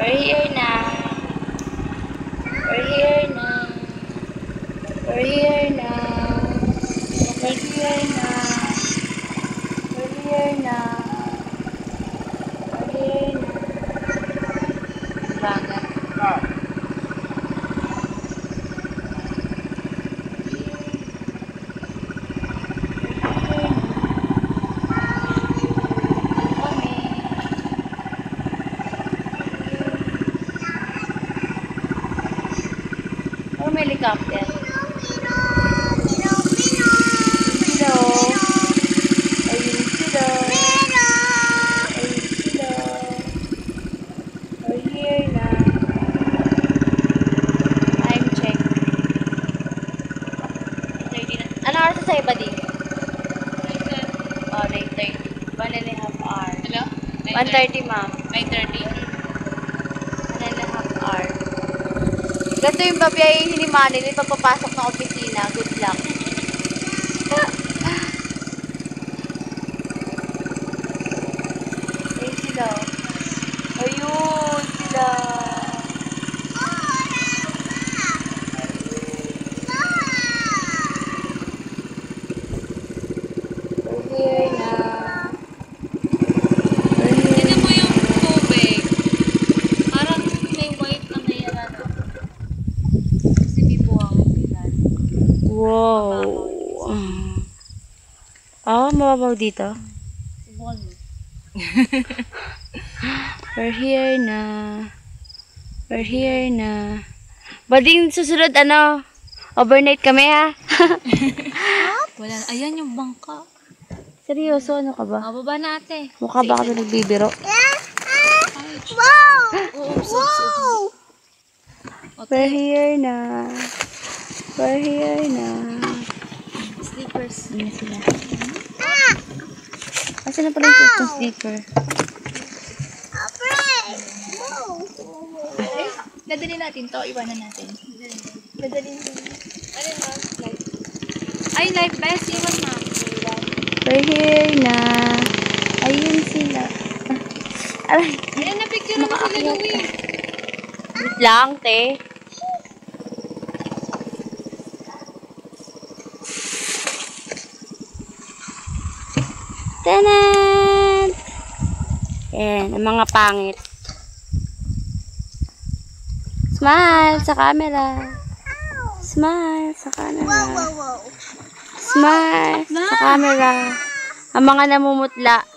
We're here na. We're here na. We're here na. We're here na. We're here na. We're here na. Bangat. Oh, may helicopter. Hello. Ayun sila. Ayun sila. We're here na. Time check. 9:30 na. Ano oras sa iba din? 9:30. Oh, 9:30. 1.5 hour. Hello? 1:30, ma'am. 9:30. 1.5 hour. Ganito yung babiyahin ni Manny nito papapasok ng opisina. Good luck. Ayun sila. Ayun sila. We're here na. Tignan mo yung tubig. Parang may white na may ano. Kasi may buwang pilan. Wow. Oh, mababaw dito. Buwan. We're here na. We're here na. Bading susunod ano? Overnight kami ha? Wala. Ayan yung bangka. Seryoso, ano ka ba? Baba na ate. Mukha ba kami nagbibiro? Wow! Oo, We're here na. We're here na. Slippers. Ano sila? Kasi na pala yung sleeper. Dadalhin natin to. Iwanan natin. Dadalhin natin. Ano na? Ay, life best. Iwan na. We're here na. Ayun sila. Aray. Ayan, na-picture naman sila Louie. Wait lang, te. Tanan! Yan, ang mga pangit. Smile sa camera. Smile sa camera. Smile sa camera. Ang mga namumutla.